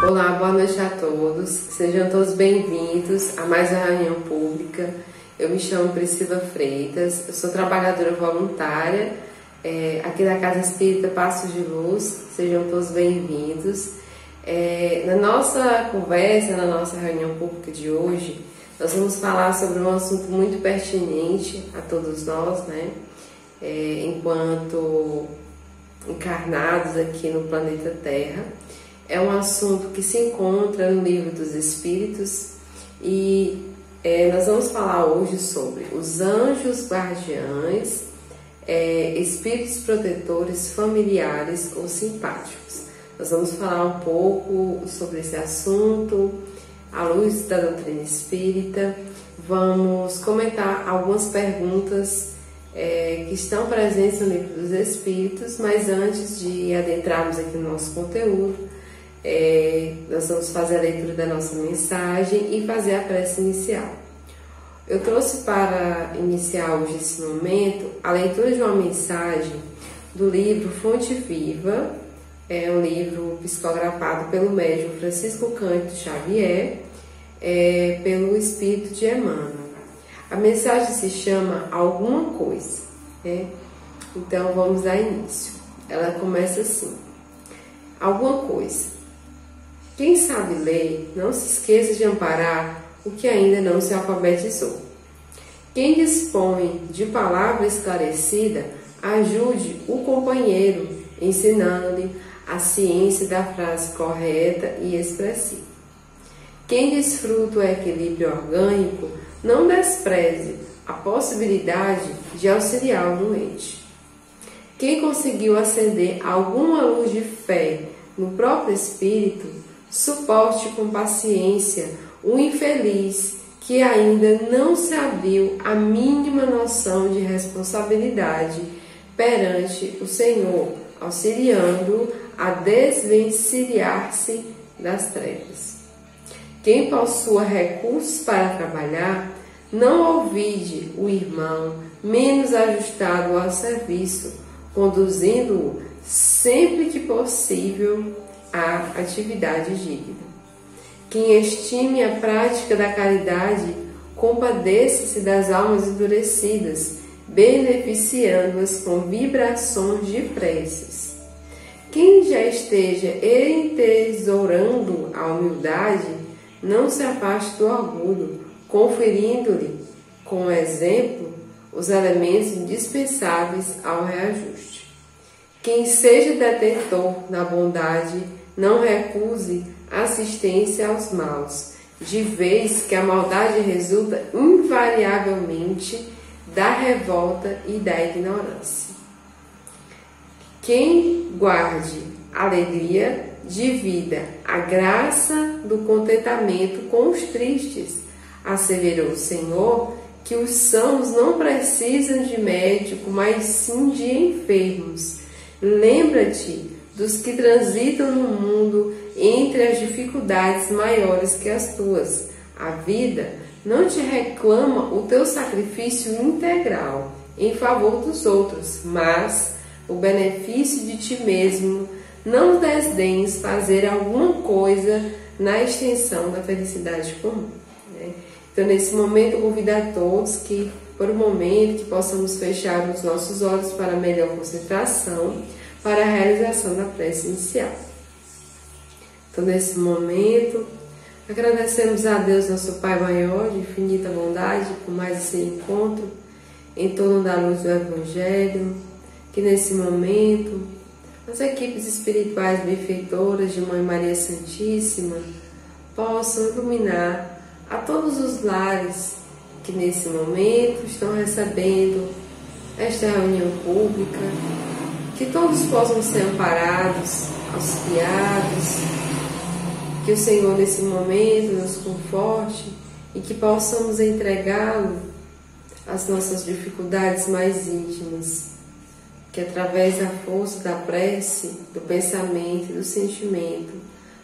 Olá, boa noite a todos. Sejam todos bem-vindos a mais uma reunião pública. Eu me chamo Priscila Freitas, eu sou trabalhadora voluntária aqui da Casa Espírita Passos de Luz. Sejam todos bem-vindos. Na nossa conversa, na nossa reunião pública de hoje, nós vamos falar sobre um assunto muito pertinente a todos nós, né? Enquanto encarnados aqui no planeta Terra. É um assunto que se encontra no Livro dos Espíritos e nós vamos falar hoje sobre os anjos guardiães, espíritos protetores familiares ou simpáticos. Nós vamos falar um pouco sobre esse assunto à luz da doutrina espírita. Vamos comentar algumas perguntas que estão presentes no Livro dos Espíritos, mas antes de adentrarmos aqui no nosso conteúdo, nós vamos fazer a leitura da nossa mensagem e fazer a prece inicial. Eu trouxe para iniciar hoje esse momento a leitura de uma mensagem do livro Fonte Viva, um livro psicografado pelo médium Francisco Cândido Xavier, pelo Espírito de Emmanuel. A mensagem se chama Alguma Coisa, né? Então vamos dar início. Ela começa assim: alguma coisa. Quem sabe ler, não se esqueça de amparar o que ainda não se alfabetizou. Quem dispõe de palavra esclarecida, ajude o companheiro, ensinando-lhe a ciência da frase correta e expressiva. Quem desfruta o equilíbrio orgânico, não despreze a possibilidade de auxiliar o doente. Quem conseguiu acender alguma luz de fé no próprio espírito, suporte com paciência o infeliz que ainda não se abriu a mínima noção de responsabilidade perante o Senhor, auxiliando-o a desvencilhar-se das trevas. Quem possua recursos para trabalhar, não olvide o irmão menos ajustado ao serviço, conduzindo-o sempre que possível à atividade digna. Quem estime a prática da caridade, compadeça-se das almas endurecidas, beneficiando-as com vibrações de preces. Quem já esteja entesourando a humildade, não se afaste do orgulho, conferindo-lhe, com exemplo, os elementos indispensáveis ao reajuste. Quem seja detentor da bondade, não recuse assistência aos maus, de vez que a maldade resulta invariavelmente da revolta e da ignorância. Quem guarde alegria, divida a graça do contentamento com os tristes. Asseverou o Senhor que os sãos não precisam de médico, mas sim de enfermos. Lembra-te dos que transitam no mundo entre as dificuldades maiores que as tuas. A vida não te reclama o teu sacrifício integral em favor dos outros, mas o benefício de ti mesmo. Não desdenhes fazer alguma coisa na extensão da felicidade comum, né? Então, nesse momento, eu convido a todos que, por um momento, que possamos fechar os nossos olhos para melhor concentração, para a realização da prece inicial. Então, nesse momento, agradecemos a Deus, nosso Pai maior, de infinita bondade, por mais esse encontro em torno da luz do Evangelho, que nesse momento as equipes espirituais benfeitoras de Mãe Maria Santíssima possam iluminar a todos os lares que nesse momento estão recebendo esta reunião pública, que todos possam ser amparados, auxiliados, que o Senhor nesse momento nos conforte e que possamos entregá-lo as nossas dificuldades mais íntimas, que através da força da prece, do pensamento e do sentimento,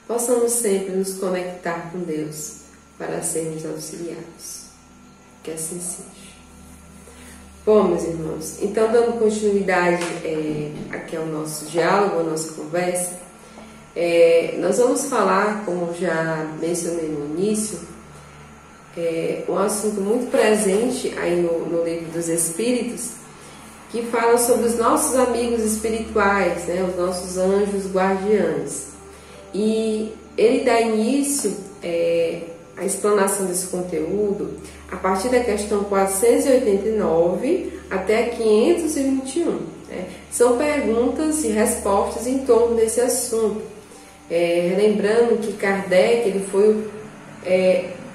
possamos sempre nos conectar com Deus para sermos auxiliados. Que assim seja. Bom, meus irmãos, então dando continuidade aqui ao nosso diálogo, à nossa conversa, Nós vamos falar, como já mencionei no início, um assunto muito presente aí no Livro dos Espíritos, que fala sobre os nossos amigos espirituais, né, os nossos anjos guardiães. E ele dá início à explanação desse conteúdo a partir da questão 489 até a 521. São perguntas e respostas em torno desse assunto. Lembrando que Kardec ele foi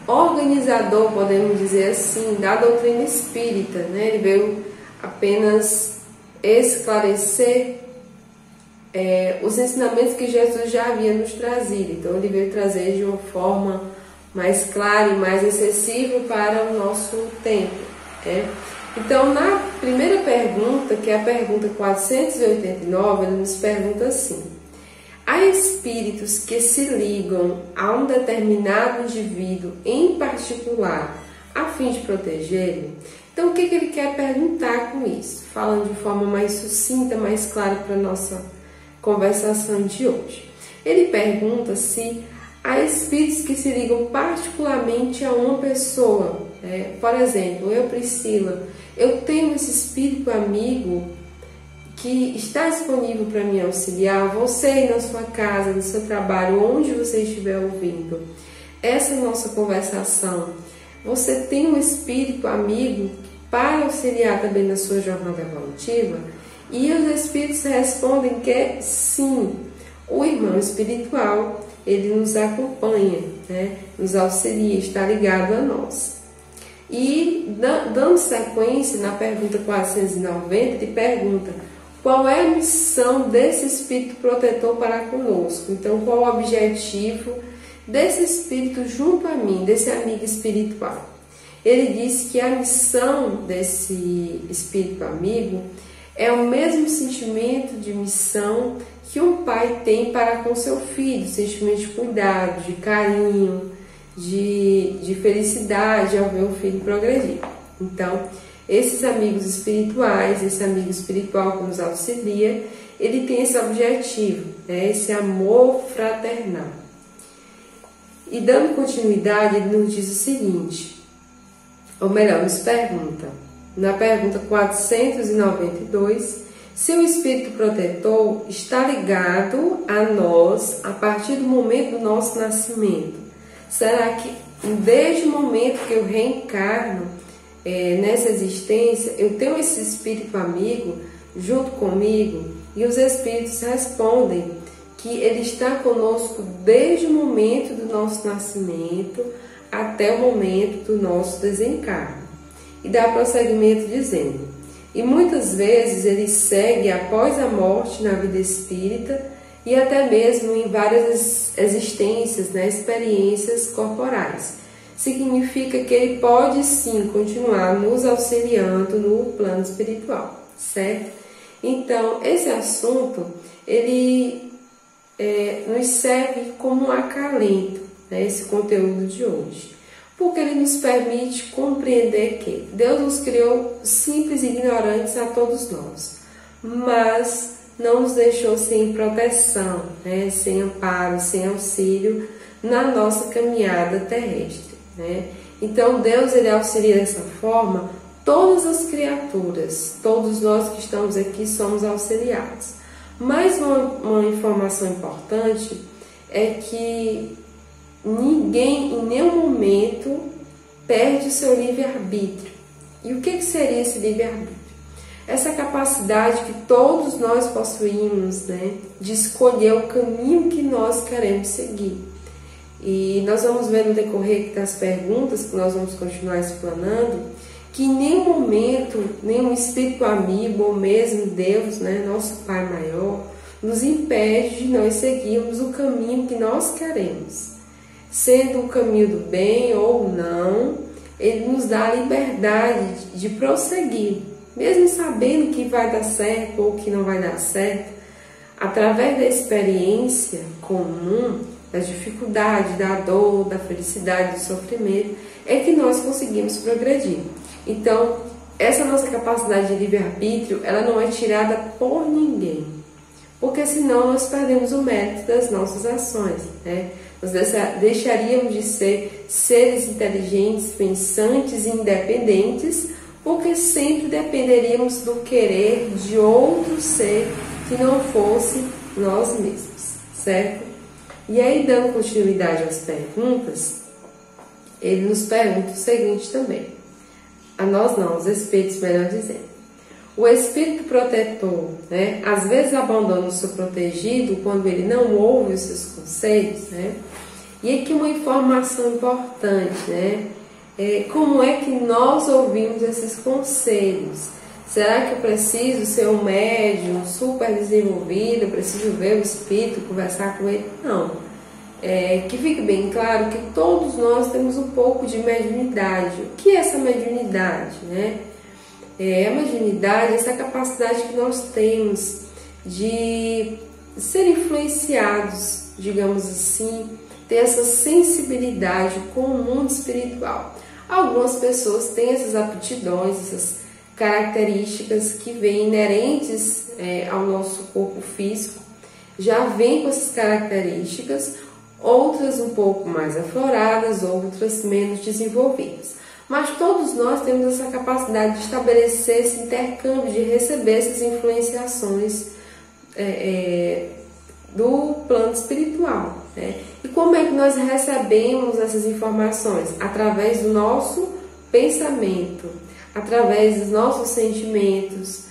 organizador, podemos dizer assim, da doutrina espírita, né? Ele veio apenas esclarecer os ensinamentos que Jesus já havia nos trazido. Então ele veio trazer de uma forma mais clara e mais acessível para o nosso tempo, né? Então, na primeira pergunta, que é a pergunta 489, ele nos pergunta assim: há espíritos que se ligam a um determinado indivíduo em particular a fim de protegê-lo? Então, o que ele quer perguntar com isso? Falando de forma mais sucinta, mais clara para a nossa conversação de hoje. Ele pergunta se há espíritos que se ligam particularmente a uma pessoa. Por exemplo, eu, Priscila, eu tenho esse espírito amigo que está disponível para me auxiliar, você aí na sua casa, no seu trabalho, onde você estiver ouvindo essa nossa conversação, você tem um espírito amigo para auxiliar também na sua jornada evolutiva? E os espíritos respondem que sim, o irmão espiritual, ele nos acompanha, né? Nos auxilia, está ligado a nós. E dando sequência, na pergunta 490, ele pergunta: qual é a missão desse espírito protetor para conosco? Então, qual o objetivo desse espírito junto a mim, desse amigo espiritual? Ele diz que a missão desse espírito amigo é o mesmo sentimento de missão que um pai tem para com seu filho, sentimento de cuidado, de carinho, de felicidade ao ver o filho progredir. Então, esses amigos espirituais, esse amigo espiritual que nos auxilia, ele tem esse objetivo, esse amor fraternal. E dando continuidade, ele nos diz o seguinte, ou melhor, nos pergunta, na pergunta 492, se o espírito protetor está ligado a nós a partir do momento do nosso nascimento. Será que desde o momento que eu reencarno nessa existência, eu tenho esse espírito amigo junto comigo? E os espíritos respondem que ele está conosco desde o momento do nosso nascimento até o momento do nosso desencarno. E dá prosseguimento dizendo: e muitas vezes ele segue após a morte na vida espírita e até mesmo em várias existências, experiências corporais. Significa que ele pode sim continuar nos auxiliando no plano espiritual, certo? Então, esse assunto, ele nos serve como um acalento, esse conteúdo de hoje. Porque ele nos permite compreender que Deus nos criou simples e ignorantes a todos nós, mas não nos deixou sem proteção, sem amparo, sem auxílio na nossa caminhada terrestre. Então Deus ele auxilia dessa forma todas as criaturas, todos nós que estamos aqui somos auxiliados. Mais uma informação importante é que ninguém em nenhum momento perde o seu livre-arbítrio. E o que seria esse livre-arbítrio? Essa capacidade que todos nós possuímos, de escolher o caminho que nós queremos seguir. E nós vamos ver no decorrer das perguntas, que nós vamos continuar explanando, que em nenhum momento, nenhum espírito amigo, ou mesmo Deus, nosso Pai maior, nos impede de nós seguirmos o caminho que nós queremos. Sendo o caminho do bem ou não, ele nos dá a liberdade de prosseguir, mesmo sabendo que vai dar certo ou que não vai dar certo, através da experiência comum, da dificuldade, da dor, da felicidade, do sofrimento, é que nós conseguimos progredir. Então, essa nossa capacidade de livre-arbítrio, ela não é tirada por ninguém. porque senão nós perdemos o mérito das nossas ações, né? Nós deixaríamos de ser seres inteligentes, pensantes e independentes, porque sempre dependeríamos do querer de outro ser que não fosse nós mesmos, certo? E aí, dando continuidade às perguntas, ele nos pergunta o seguinte também. A nós não, os espíritos, melhor dizendo. O espírito protetor, né, às vezes abandona o seu protegido quando ele não ouve os seus conselhos, né? E aqui uma informação importante, né? Como é que nós ouvimos esses conselhos? Será que eu preciso ser um médium super desenvolvido? Eu preciso ver o espírito, conversar com ele? Não. Que fique bem claro que todos nós temos um pouco de mediunidade. O que é essa mediunidade, né? A mediunidade é essa capacidade que nós temos de ser influenciados, digamos assim, ter essa sensibilidade com o mundo espiritual. Algumas pessoas têm essas aptidões, essas características que vêm inerentes ao nosso corpo físico, já vêm com essas características, outras um pouco mais afloradas, outras menos desenvolvidas. Mas todos nós temos essa capacidade de estabelecer esse intercâmbio, de receber essas influenciações do plano espiritual, né? E como é que nós recebemos essas informações? Através do nosso pensamento, através dos nossos sentimentos.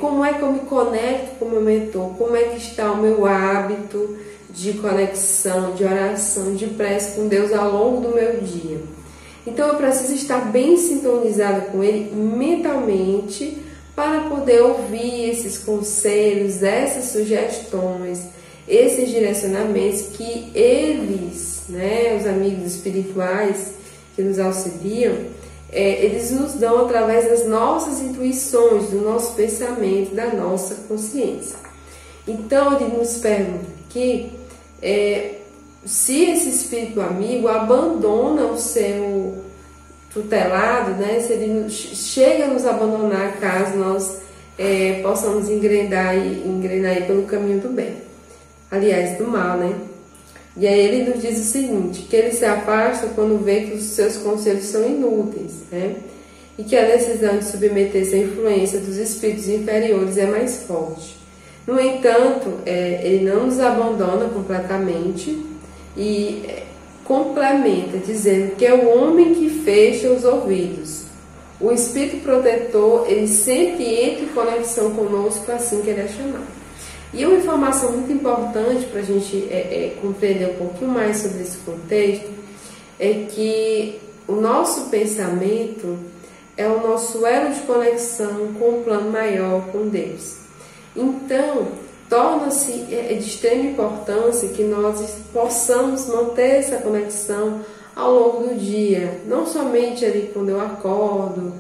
Como é que eu me conecto com o meu mentor? Como é que está o meu hábito de conexão, de oração, de prece com Deus ao longo do meu dia? Então eu preciso estar bem sintonizada com Ele mentalmente para poder ouvir esses conselhos, essas sugestões, esses direcionamentos que eles, né, os amigos espirituais que nos auxiliam, eles nos dão através das nossas intuições, do nosso pensamento, da nossa consciência. Então ele nos pergunta aqui se esse espírito amigo abandona o seu tutelado, né, se ele chega a nos abandonar caso nós possamos engrenar aí pelo caminho do bem, aliás, do mal, né? E aí ele nos diz o seguinte, que ele se afasta quando vê que os seus conselhos são inúteis, né? E que a decisão de submeter-se à influência dos espíritos inferiores é mais forte. No entanto, ele não nos abandona completamente e complementa, dizendo que é o homem que fecha os ouvidos. O espírito protetor, ele sempre entra em conexão conosco assim que ele é chamado. E uma informação muito importante para a gente compreender um pouquinho mais sobre esse contexto é que o nosso pensamento é o nosso elo de conexão com o plano maior, com Deus. Então, torna-se de extrema importância que nós possamos manter essa conexão ao longo do dia, não somente ali quando eu acordo,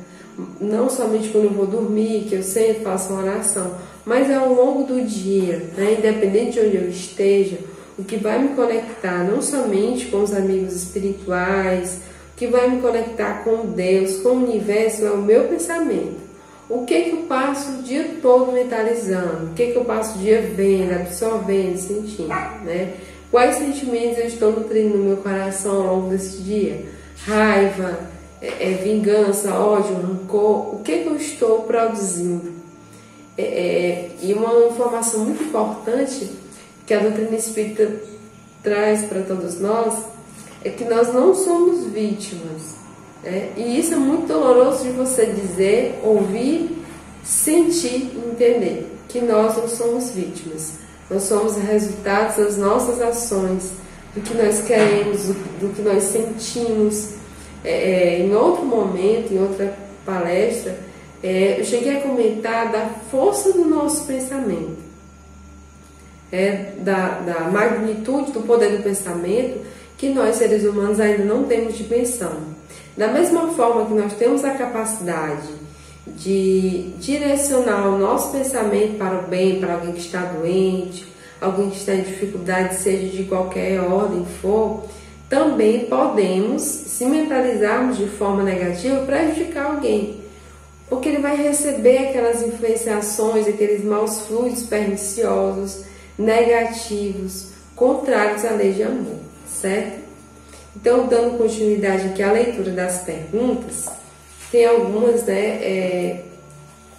não somente quando eu vou dormir, que eu sempre faço uma oração, mas ao longo do dia, né? Independente de onde eu esteja, o que vai me conectar não somente com os amigos espirituais, o que vai me conectar com Deus, com o universo, é o meu pensamento. O que eu passo o dia todo mentalizando? O que eu passo o dia vendo, absorvendo, sentindo, né? Quais sentimentos eu estou nutrindo no meu coração ao longo desse dia? Raiva, vingança, ódio, rancor. O que eu estou produzindo? E uma informação muito importante que a doutrina espírita traz para todos nós é que nós não somos vítimas. E isso é muito doloroso de você dizer, ouvir, sentir e entender, que nós não somos vítimas. Nós somos resultados das nossas ações, do que nós queremos, do que nós sentimos. Em outro momento, em outra palestra, eu cheguei a comentar da força do nosso pensamento, da magnitude do poder do pensamento que nós, seres humanos, ainda não temos dimensão. Da mesma forma que nós temos a capacidade de direcionar o nosso pensamento para o bem, para alguém que está doente, alguém que está em dificuldade, seja de qualquer ordem for, também podemos, se mentalizarmos de forma negativa, prejudicar alguém. porque ele vai receber aquelas influenciações, aqueles maus fluidos perniciosos, negativos, contrários à lei de amor, certo? Então, dando continuidade aqui à leitura das perguntas, tem algumas, né,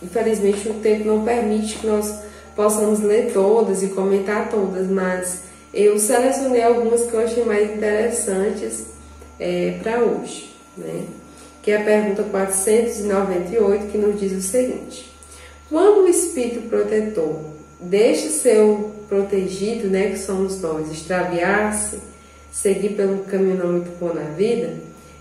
infelizmente o tempo não permite que nós possamos ler todas e comentar todas, mas eu selecionei algumas que eu achei mais interessantes para hoje, né? Que é a pergunta 498, que nos diz o seguinte: quando o espírito protetor deixa seu protegido, né, que somos nós, extraviar-se, seguir pelo caminho não muito bom na vida,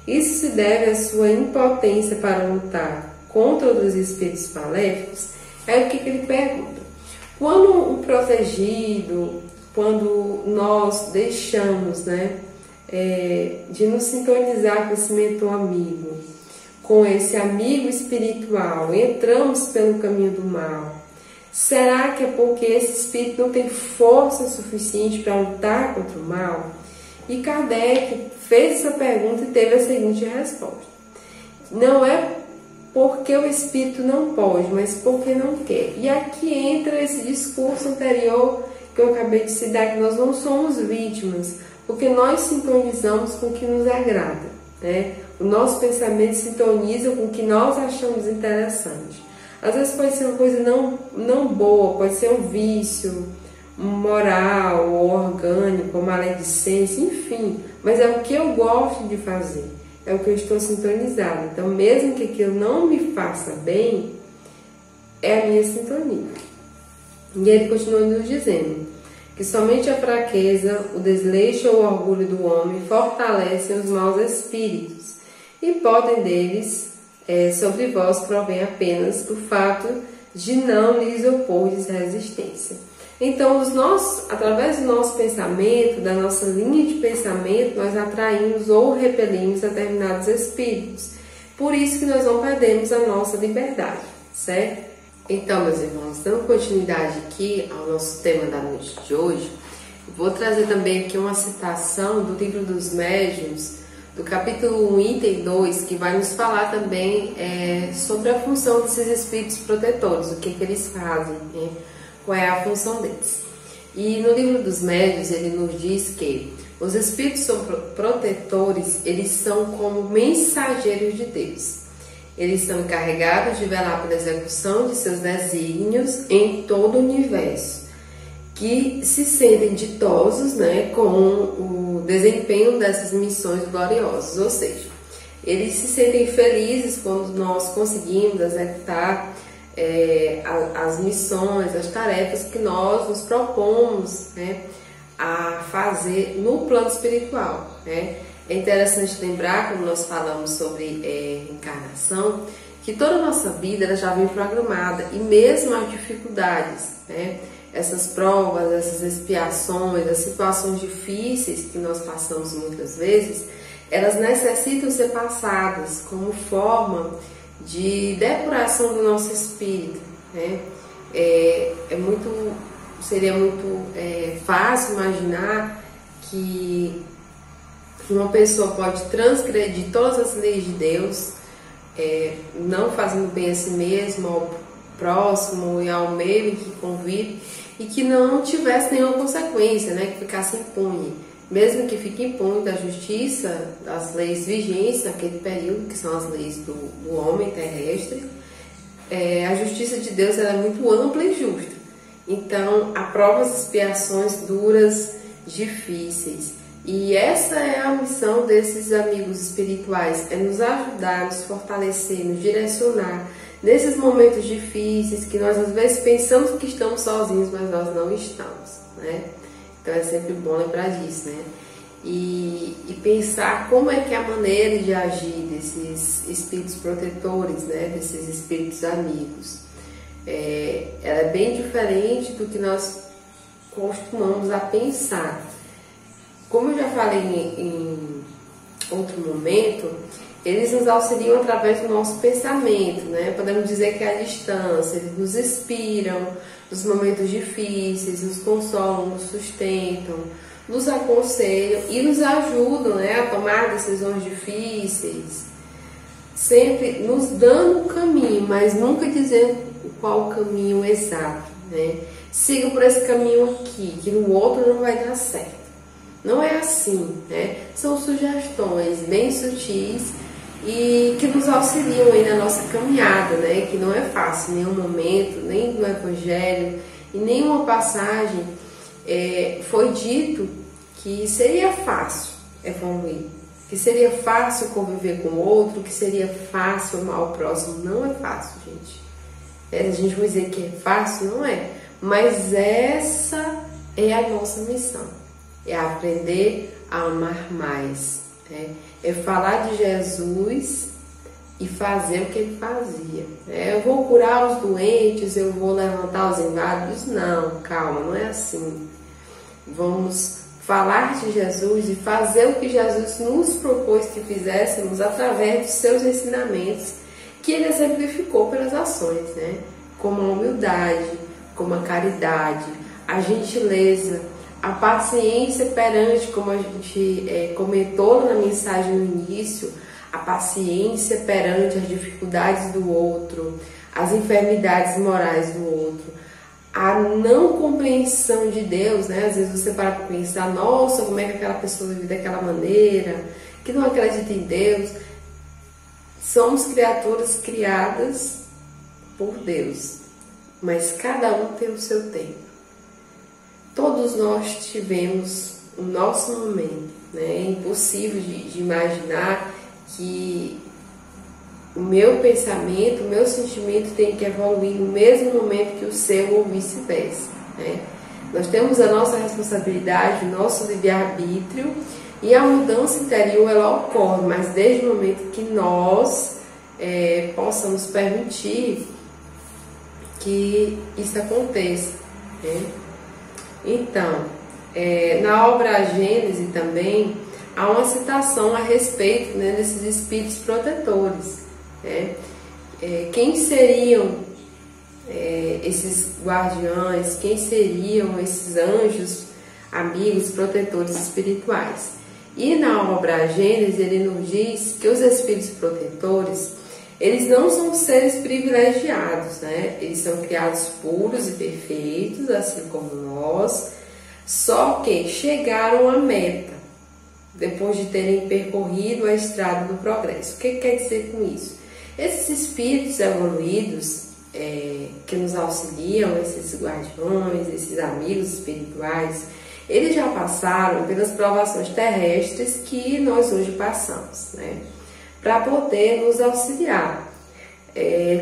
isso se deve à sua impotência para lutar contra outros espíritos maléficos? É o que ele pergunta. Quando o protegido, quando nós deixamos, né, de nos sintonizar com esse mentor amigo, com esse amigo espiritual, entramos pelo caminho do mal, será que é porque esse espírito não tem força suficiente para lutar contra o mal? E Kardec fez essa pergunta e teve a seguinte resposta: não é porque o espírito não pode, mas porque não quer. E aqui entra esse discurso anterior que eu acabei de citar, que nós não somos vítimas, porque nós sintonizamos com o que nos agrada, né? O nosso pensamento sintoniza com o que nós achamos interessante. Às vezes pode ser uma coisa não boa, pode ser um vício moral, orgânico, maledicência, enfim, mas é o que eu gosto de fazer, é o que eu estou sintonizado. Então, mesmo que aquilo não me faça bem, é a minha sintonia. E ele continua nos dizendo que somente a fraqueza, o desleixo ou o orgulho do homem fortalecem os maus espíritos, e podem deles sobre vós provém apenas do fato de não lhes opordes resistência. Então, através do nosso pensamento, da nossa linha de pensamento, nós atraímos ou repelimos determinados espíritos. Por isso que nós não perdemos a nossa liberdade, certo? Então, meus irmãos, dando continuidade aqui ao nosso tema da noite de hoje, vou trazer também aqui uma citação do Livro dos Médiuns, do capítulo 1, item 2, que vai nos falar também sobre a função desses espíritos protetores, o que eles fazem, né? Qual é a função deles. E no Livro dos Médiuns ele nos diz que os espíritos protetores, eles são como mensageiros de Deus. Eles são encarregados de velar pela execução de seus desígnios em todo o universo, que se sentem ditosos, né, com o desempenho dessas missões gloriosas, ou seja, eles se sentem felizes quando nós conseguimos executar as missões, as tarefas que nós nos propomos, né, a fazer no plano espiritual, né? É interessante lembrar, quando nós falamos sobre reencarnação, que toda a nossa vida ela já vem programada, e mesmo as dificuldades, né, essas provas, essas expiações, as situações difíceis que nós passamos muitas vezes, elas necessitam ser passadas como forma de depuração do nosso espírito, né? Seria muito fácil imaginar que uma pessoa pode transgredir todas as leis de Deus, não fazendo bem a si mesmo, ao próximo e ao meio em que convive, e que não tivesse nenhuma consequência, né? Que ficasse impune. Mesmo que fique impune da justiça, das leis vigentes naquele período, que são as leis do homem terrestre, a justiça de Deus ela é muito ampla e justa. Então, há provas, expiações duras, difíceis. E essa é a missão desses amigos espirituais, é nos ajudar, nos fortalecer, nos direcionar nesses momentos difíceis que nós às vezes pensamos que estamos sozinhos, mas nós não estamos, né? Então é sempre bom lembrar disso, né? E pensar como é que é a maneira de agir desses espíritos protetores, né? Desses espíritos amigos. Ela é bem diferente do que nós costumamos a pensar. Como eu já falei em outro momento, eles nos auxiliam através do nosso pensamento, né? Podemos dizer que é a distância, eles nos inspiram nos momentos difíceis, nos consolam, nos sustentam, nos aconselham e nos ajudam, né, a tomar decisões difíceis. sempre nos dando um caminho, mas nunca dizendo qual o caminho exato, né? Siga por esse caminho aqui, que no outro não vai dar certo. Não é assim, né? São sugestões bem sutis e que nos auxiliam aí na nossa caminhada, né? Que não é fácil em nenhum momento, nem no Evangelho, em nenhuma passagem foi dito que seria fácil evoluir, que seria fácil conviver com o outro, que seria fácil amar o próximo. Não é fácil, gente. A gente vai dizer que é fácil, não é. Mas essa é a nossa missão. É aprender a amar mais. Né? É falar de Jesus e fazer o que ele fazia. Eu vou curar os doentes, eu vou levantar os inválidos. Não, calma, não é assim. Vamos falar de Jesus e fazer o que Jesus nos propôs que fizéssemos através dos seus ensinamentos, que ele exemplificou pelas ações, né? Como a humildade, como a caridade, a gentileza, a paciência perante, como a gente comentou na mensagem no início, a paciência perante as dificuldades do outro, as enfermidades morais do outro, a não compreensão de Deus, né? Às vezes você para pensar, nossa, como é que aquela pessoa vive daquela maneira, que não acredita em Deus. Somos criaturas criadas por Deus, mas cada um tem o seu tempo. Todos nós tivemos o nosso momento, né? É impossível de imaginar que o meu pensamento, o meu sentimento tem que evoluir no mesmo momento que o seu ou vice-versa, né? Nós temos a nossa responsabilidade, o nosso livre-arbítrio, e a mudança interior ela ocorre, mas desde o momento que nós possamos permitir que isso aconteça, né? Então, na obra A Gênese também há uma citação a respeito, né, desses espíritos protetores. Quem seriam esses guardiães, quem seriam esses anjos, amigos, protetores espirituais? E na obra A Gênese ele nos diz que os espíritos protetores, eles não são seres privilegiados, né? Eles são criados puros e perfeitos, assim como nós, só que chegaram à meta, depois de terem percorrido a estrada do progresso. O que quer dizer com isso? Esses espíritos evoluídos que nos auxiliam, esses guardiões, esses amigos espirituais, eles já passaram pelas provações terrestres que nós hoje passamos, né? Para poder nos auxiliar.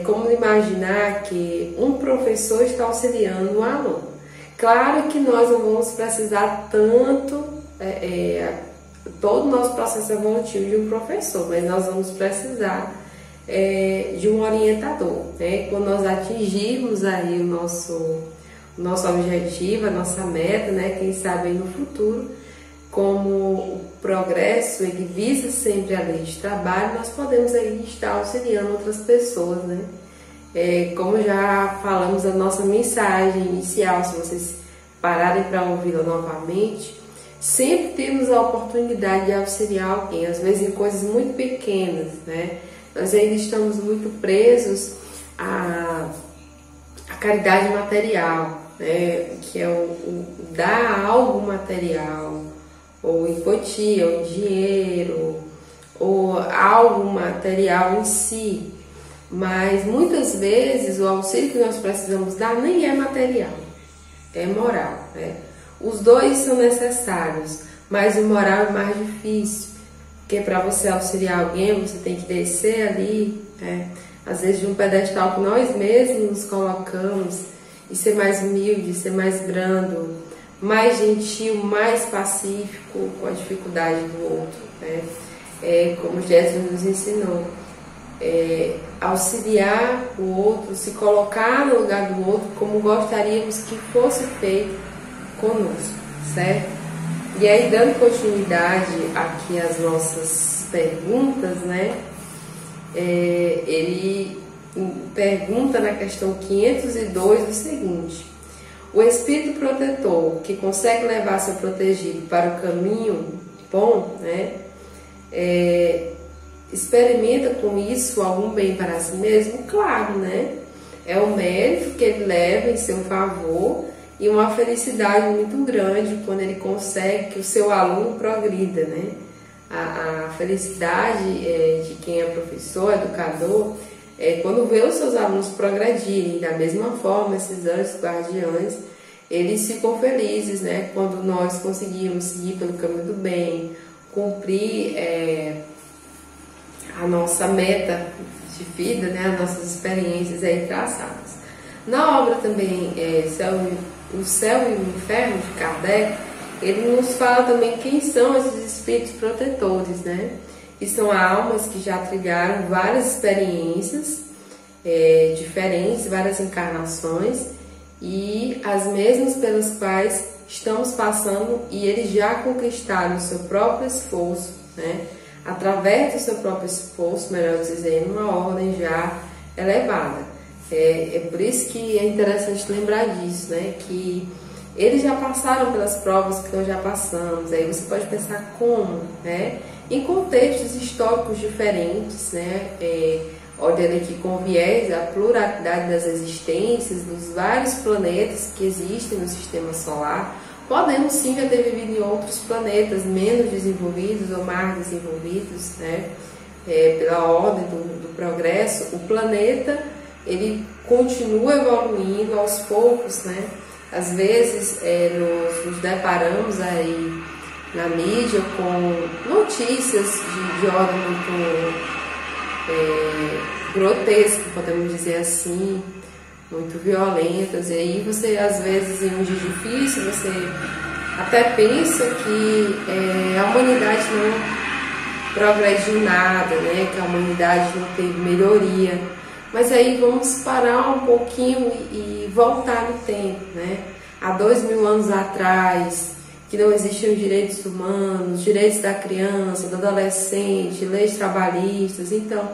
Como imaginar que um professor está auxiliando um aluno. Claro que nós não vamos precisar tanto, todo o nosso processo evolutivo de um professor, mas nós vamos precisar de um orientador, né? Quando nós atingirmos aí o nosso objetivo, a nossa meta, né? Quem sabe aí no futuro, como o progresso ele visa sempre a lei de trabalho, nós podemos aí estar auxiliando outras pessoas, né? Como já falamos na nossa mensagem inicial, se vocês pararem para ouvi-la novamente, sempre temos a oportunidade de auxiliar alguém, às vezes em coisas muito pequenas, né? Nós ainda estamos muito presos à caridade material, né? Que é o dar algo material, ou em quantia, ou em dinheiro, ou algo material em si. Mas muitas vezes o auxílio que nós precisamos dar nem é material, é moral, né? Os dois são necessários, mas o moral é mais difícil, porque para você auxiliar alguém você tem que descer ali, né? Às vezes de um pedestal que nós mesmos nos colocamos, e ser mais humilde, ser mais brando, mais gentil, mais pacífico com a dificuldade do outro, né? Como Jesus nos ensinou, auxiliar o outro, se colocar no lugar do outro como gostaríamos que fosse feito conosco, certo? E aí, dando continuidade aqui às nossas perguntas, né? Ele pergunta na questão 502 o seguinte: o espírito protetor que consegue levar seu protegido para o caminho bom, né? experimenta com isso algum bem para si mesmo? Claro, né? É um mérito que ele leva em seu favor e uma felicidade muito grande quando ele consegue que o seu aluno progrida, né? A felicidade de quem é professor, educador, é quando vê os seus alunos progredirem. Da mesma forma, esses anjos guardiães, eles ficam felizes, né? Quando nós conseguimos seguir pelo caminho do bem, cumprir a nossa meta de vida, né? As nossas experiências aí traçadas. Na obra também, O Céu e o Inferno, de Kardec, ele nos fala também quem são esses espíritos protetores, né? Que são almas que já trilharam várias experiências diferentes, várias encarnações, e as mesmas pelas quais estamos passando, e eles já conquistaram o seu próprio esforço, né? Através do seu próprio esforço, melhor dizendo, uma ordem já elevada. É por isso que é interessante lembrar disso, né? Que eles já passaram pelas provas que nós já passamos. Aí você pode pensar como, né? Em contextos históricos diferentes, né? Olhando aqui com viés a pluralidade das existências, dos vários planetas que existem no sistema solar. Podemos sim já ter vivido em outros planetas menos desenvolvidos ou mais desenvolvidos, né? Pela ordem do progresso, o planeta ele continua evoluindo aos poucos, né? Às vezes nos deparamos aí na mídia com notícias de ordem muito grotesca, podemos dizer assim, muito violentas, e aí você às vezes em um dia difícil você até pensa que a humanidade não progrediu nada, né? Que a humanidade não teve melhoria. Mas aí vamos parar um pouquinho e voltar no tempo, né? Há 2000 anos atrás, que não existiam direitos humanos, direitos da criança, do adolescente, leis trabalhistas. Então,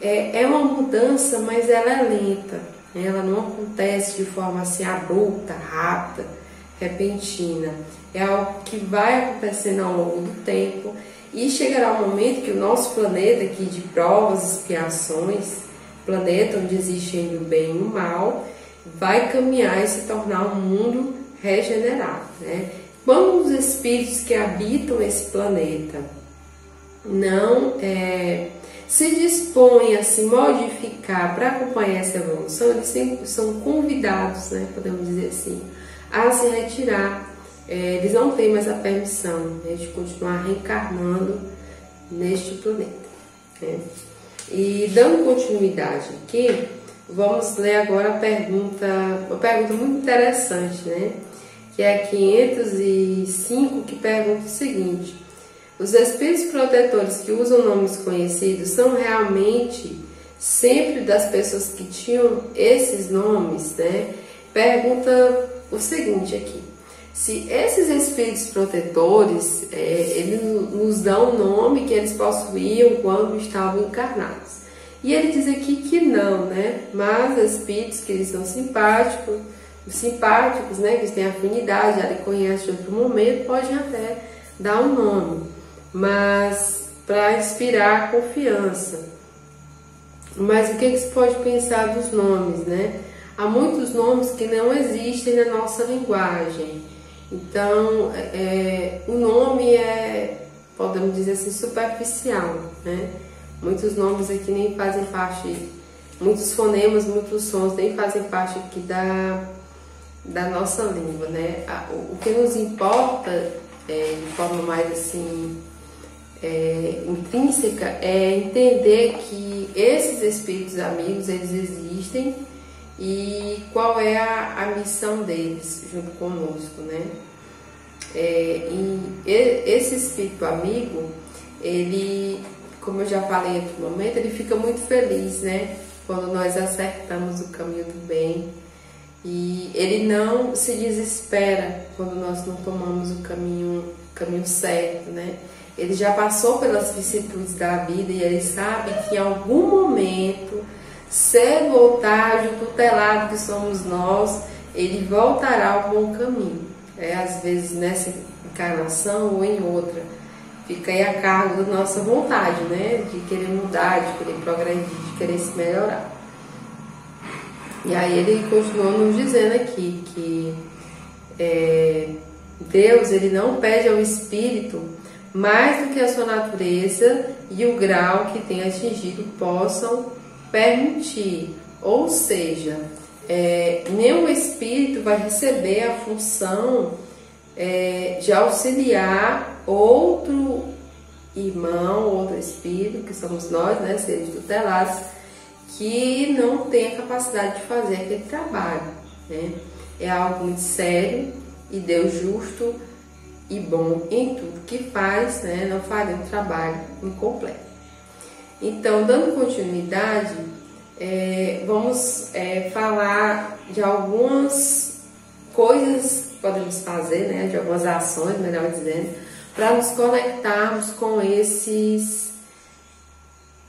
é uma mudança, mas ela é lenta, né? Ela não acontece de forma assim abrupta, rápida, repentina. É algo que vai acontecendo ao longo do tempo e chegará um momento que o nosso planeta aqui de provas e expiações, planeta onde existe ainda o bem e o mal, vai caminhar e se tornar um mundo regenerado, né? Quando os espíritos que habitam esse planeta não se dispõem a se modificar para acompanhar essa evolução, eles sempre são convidados, né, podemos dizer assim, a se retirar. Eles não têm mais a permissão, né, de continuar reencarnando neste planeta, né? E dando continuidade aqui, vamos ler agora uma pergunta muito interessante, né? Que é a 505, que pergunta o seguinte: os espíritos protetores que usam nomes conhecidos são realmente sempre das pessoas que tinham esses nomes, né? Pergunta o seguinte aqui: se esses espíritos protetores, eles nos dão o nome que eles possuíam quando estavam encarnados. E ele diz aqui que não, né? Mas espíritos que eles são simpáticos, né? Que eles têm afinidade, já lhe conhecem de outro momento, podem até dar um nome, mas para inspirar confiança. Mas o que se pode pensar dos nomes, né? Há muitos nomes que não existem na nossa linguagem. Então, o nome podemos dizer assim, superficial, né? Muitos nomes aqui nem fazem parte, muitos fonemas, muitos sons nem fazem parte aqui da nossa língua, né? O que nos importa, de forma mais assim, intrínseca, é entender que esses espíritos amigos, eles existem, e qual é a missão deles junto conosco, né? E esse espírito amigo, ele, como eu já falei em outro momento, ele fica muito feliz, né? Quando nós acertamos o caminho do bem, e ele não se desespera quando nós não tomamos o caminho certo, né? Ele já passou pelas vicissitudes da vida e ele sabe que em algum momento, cedo ou tarde, o tutelado que somos nós, ele voltará ao bom caminho. Às vezes nessa encarnação ou em outra. fica aí a cargo da nossa vontade, né? De querer mudar, de querer progredir, de querer se melhorar. E aí ele continuou nos dizendo aqui que Deus, ele não pede ao espírito mais do que a sua natureza e o grau que tem atingido possam permitir. Ou seja, nenhum espírito vai receber a função de auxiliar outro irmão, outro espírito, que somos nós, né, seres tutelados, que não tem a capacidade de fazer aquele trabalho, né? É algo muito sério, e Deus justo e bom em tudo que faz, né, não faria um trabalho incompleto. Então, dando continuidade, vamos falar de algumas coisas que podemos fazer, né, de algumas ações, melhor dizendo, para nos conectarmos com esses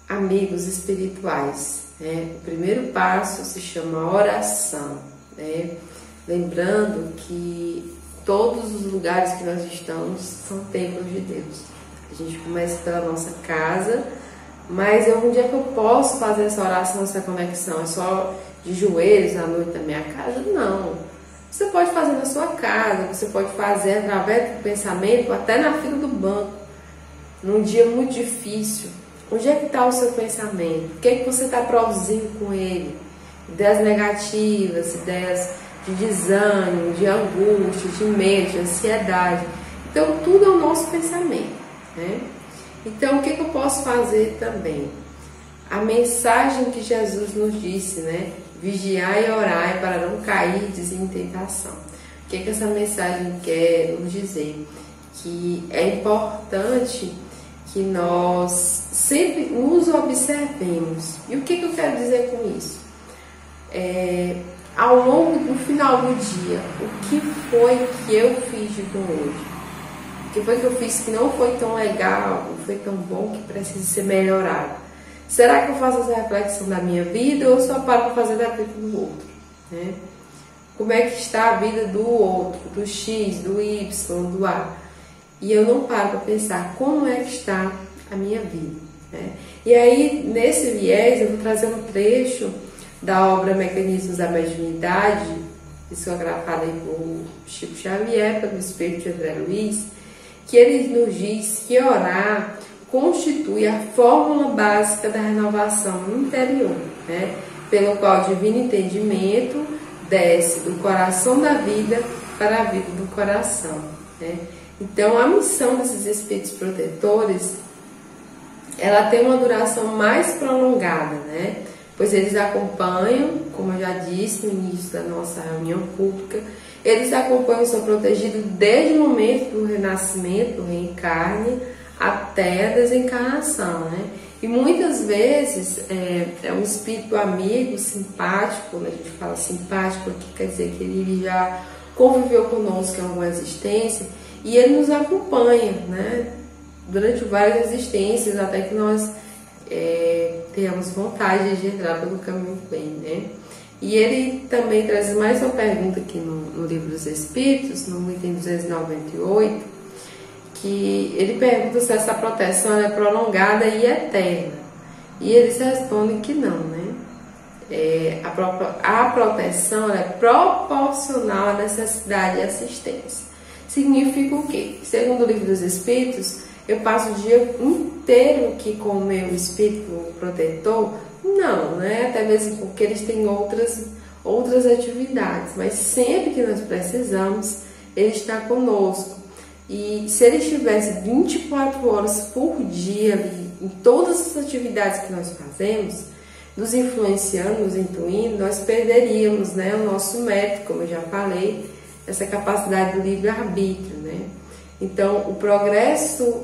amigos espirituais, né? O primeiro passo se chama oração, né? Lembrando que todos os lugares que nós estamos são templos de Deus. A gente começa pela nossa casa, mas onde é que eu posso fazer essa oração, essa conexão? É só de joelhos à noite na minha casa? Não. Você pode fazer na sua casa, você pode fazer através do pensamento, até na fila do banco, num dia muito difícil. Onde é que está o seu pensamento? O que é que você está produzindo com ele? Ideias negativas, ideias de desânimo, de angústia, de medo, de ansiedade. Então, tudo é o nosso pensamento, né? Então, o que eu posso fazer também? A mensagem que Jesus nos disse, né? Vigiai e orai para não cair em tentação. O que essa mensagem quer nos dizer? Que é importante que nós sempre nos observemos. E o que eu quero dizer com isso? Ao longo do final do dia, o que foi que eu fiz de bom hoje? O que foi que eu fiz que não foi tão legal, não foi tão bom, que precisa ser melhorado? Será que eu faço essa reflexão da minha vida ou só paro para fazer da vida do outro, né? Como é que está a vida do outro, do X, do Y, do A? E eu não paro para pensar como é que está a minha vida, né? E aí, nesse viés, eu vou trazer um trecho da obra Mecanismos da Mediunidade, psicografada por Chico Xavier, pelo Espírito de André Luiz, que ele nos diz que orar constitui a fórmula básica da renovação interior, né? Pelo qual o divino entendimento desce do coração da vida para a vida do coração, né? Então, a missão desses espíritos protetores, ela tem uma duração mais prolongada, né? Pois eles acompanham, como eu já disse no início da nossa reunião pública, eles acompanham o seu protegido desde o momento do renascimento, do reencarne, até a desencarnação, né? E muitas vezes é um espírito amigo, simpático. Quando a gente fala simpático aqui, quer dizer que ele já conviveu conosco em alguma existência e ele nos acompanha, né? Durante várias existências, até que nós tenhamos vontade de entrar pelo caminho do bem, né? E ele também traz mais uma pergunta aqui no Livro dos Espíritos, no item 298, que ele pergunta se essa proteção é prolongada e eterna. E eles respondem que não, né? A proteção é proporcional à necessidade de assistência. Significa o quê? Segundo o Livro dos Espíritos, eu passo o dia inteiro aqui com o meu espírito protetor? Não, né? Até mesmo porque eles têm outras atividades, mas sempre que nós precisamos, ele está conosco. E se ele estivesse 24 horas por dia ali, em todas as atividades que nós fazemos, nos influenciando, nos intuindo, nós perderíamos, né, o nosso mérito, como eu já falei, essa capacidade do livre-arbítrio, né? Então, o progresso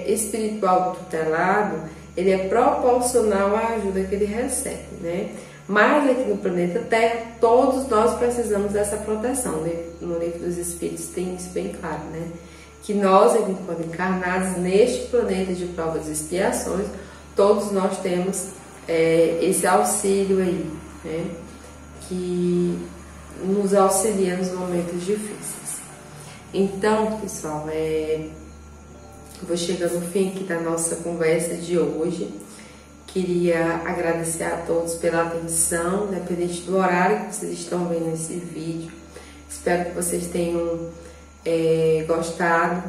espiritual do tutelado, ele é proporcional à ajuda que ele recebe, né? Mas aqui no planeta Terra, todos nós precisamos dessa proteção. No Livro dos Espíritos tem isso bem claro, né? Que nós, enquanto encarnados neste planeta de provas e expiações, todos nós temos esse auxílio aí, né? Que nos auxilia nos momentos difíceis. Então, pessoal, Eu vou chegando no fim aqui da nossa conversa de hoje. Queria agradecer a todos pela atenção, independente do horário que vocês estão vendo esse vídeo. Espero que vocês tenham gostado.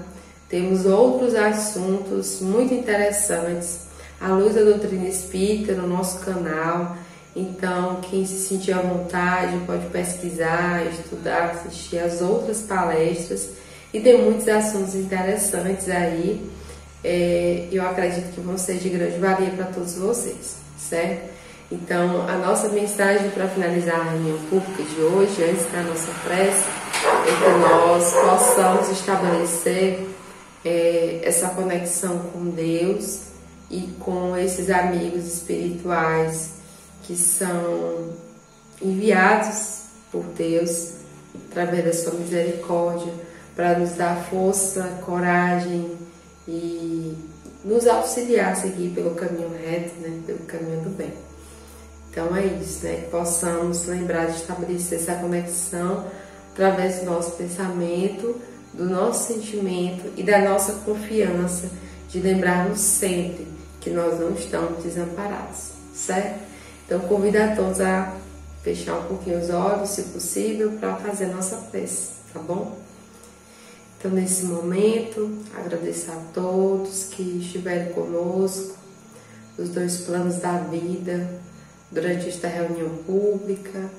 Temos outros assuntos muito interessantes à luz da doutrina espírita no nosso canal. Então, quem se sentir à vontade pode pesquisar, estudar, assistir às outras palestras. E tem muitos assuntos interessantes aí. Eu acredito que vão ser de grande valia para todos vocês, certo? Então, a nossa mensagem para finalizar a reunião pública de hoje, antes da nossa prece, é que nós possamos estabelecer essa conexão com Deus e com esses amigos espirituais que são enviados por Deus através da sua misericórdia para nos dar força, coragem e nos auxiliar a seguir pelo caminho reto, né? Pelo caminho do bem. Então é isso, né? Que possamos lembrar de estabelecer essa conexão através do nosso pensamento, do nosso sentimento e da nossa confiança, de lembrarmos sempre que nós não estamos desamparados, certo? Então convido a todos a fechar um pouquinho os olhos, se possível, para fazer a nossa prece, tá bom? Então nesse momento, agradeço a todos que estiveram conosco, os dois planos da vida, durante esta reunião pública,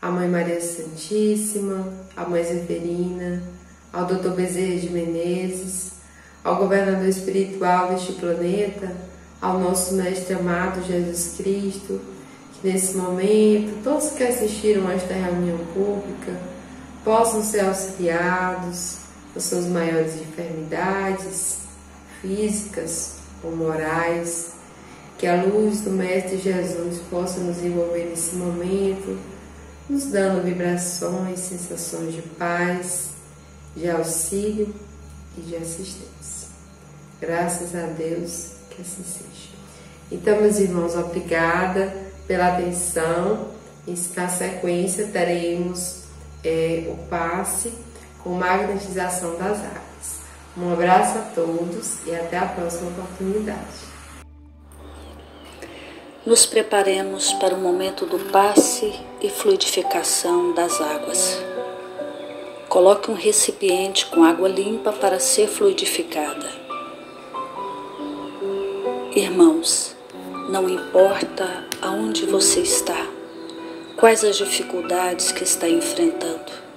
a Mãe Maria Santíssima, a Mãe Zeferina, ao Dr. Bezerra de Menezes, ao governador espiritual deste planeta, ao nosso Mestre amado Jesus Cristo, que nesse momento, todos que assistiram a esta reunião pública, possam ser auxiliados das suas maiores enfermidades, físicas ou morais, que a luz do Mestre Jesus possa nos envolver nesse momento, nos dando vibrações, sensações de paz, de auxílio e de assistência. Graças a Deus que assim seja. Então, meus irmãos, obrigada pela atenção. Na sequência, teremos o passe com magnetização das águas. Um abraço a todos e até a próxima oportunidade. Nos preparemos para o momento do passe e fluidificação das águas. Coloque um recipiente com água limpa para ser fluidificada. Irmãos, não importa aonde você está, quais as dificuldades que está enfrentando,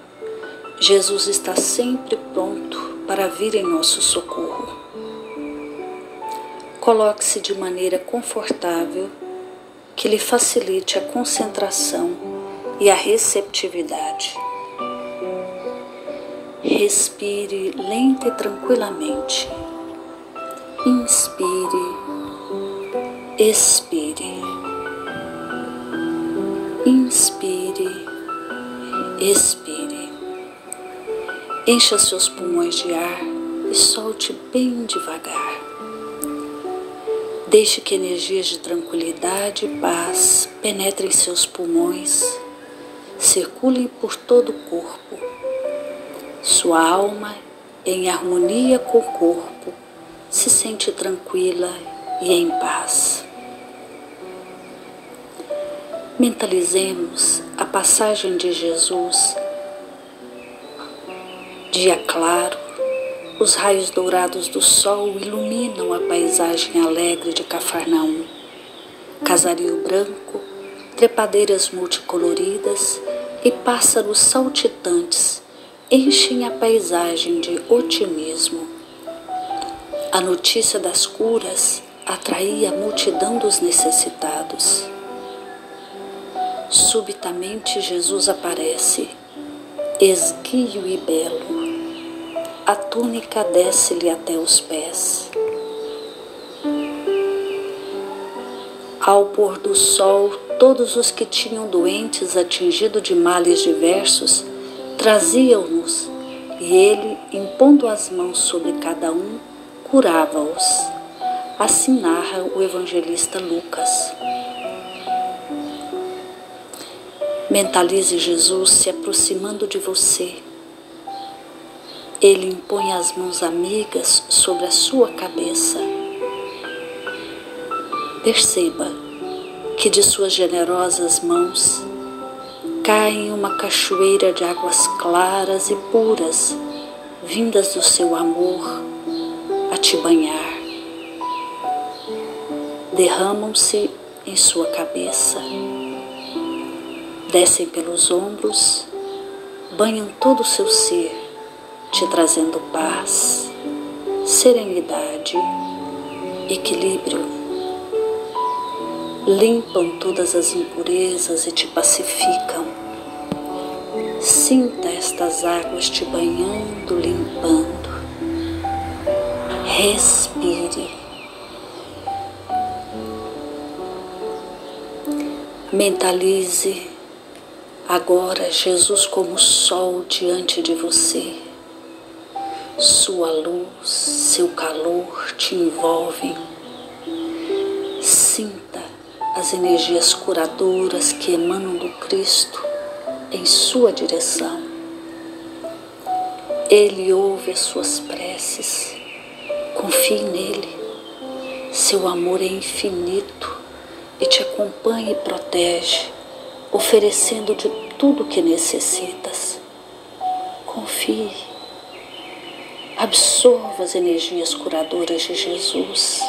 Jesus está sempre pronto para vir em nosso socorro. Coloque-se de maneira confortável que lhe facilite a concentração e a receptividade. Respire lenta e tranquilamente. Inspire, expire. Inspire, expire. Encha seus pulmões de ar e solte bem devagar. Deixe que energias de tranquilidade e paz penetrem seus pulmões, circulem por todo o corpo. Sua alma, em harmonia com o corpo, se sente tranquila e em paz. Mentalizemos a passagem de Jesus. Dia claro, os raios dourados do sol iluminam a paisagem alegre de Cafarnaum. Casario branco, trepadeiras multicoloridas e pássaros saltitantes enchem a paisagem de otimismo. A notícia das curas atraía a multidão dos necessitados. Subitamente Jesus aparece, esguio e belo. A túnica desce-lhe até os pés. Ao pôr do sol, todos os que tinham doentes atingidos de males diversos traziam-nos, e ele, impondo as mãos sobre cada um, curava-os. Assim narra o evangelista Lucas. Mentalize Jesus se aproximando de você. Ele impõe as mãos amigas sobre a sua cabeça. Perceba que de suas generosas mãos cai uma cachoeira de águas claras e puras, vindas do seu amor a te banhar. Derramam-se em sua cabeça, descem pelos ombros, banham todo o seu ser, te trazendo paz, serenidade, equilíbrio. Limpam todas as impurezas e te pacificam. Sinta estas águas te banhando, limpando. Respire. Mentalize agora Jesus como sol diante de você. Sua luz, seu calor te envolvem. Sinta as energias curadoras que emanam do Cristo em sua direção. Ele ouve as suas preces. Confie nele. Seu amor é infinito e te acompanha e protege, oferecendo de tudo o que necessitas. Confie. Absorva as energias curadoras de Jesus.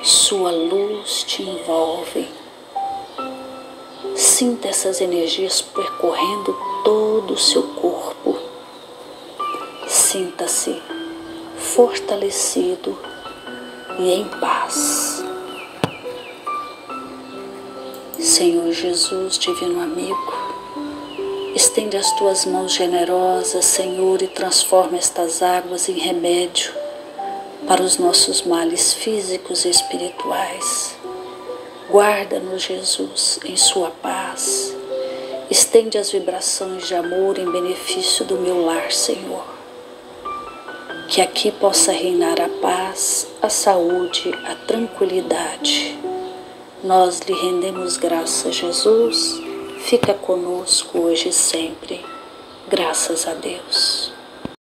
Sua luz te envolve. Sinta essas energias percorrendo todo o seu corpo. Sinta-se fortalecido e em paz. Senhor Jesus, divino amigo, estende as tuas mãos generosas, Senhor, e transforma estas águas em remédio para os nossos males físicos e espirituais. Guarda-nos, Jesus, em sua paz. Estende as vibrações de amor em benefício do meu lar, Senhor. Que aqui possa reinar a paz, a saúde, a tranquilidade. Nós lhe rendemos graças, Jesus. Fica conosco hoje e sempre. Graças a Deus.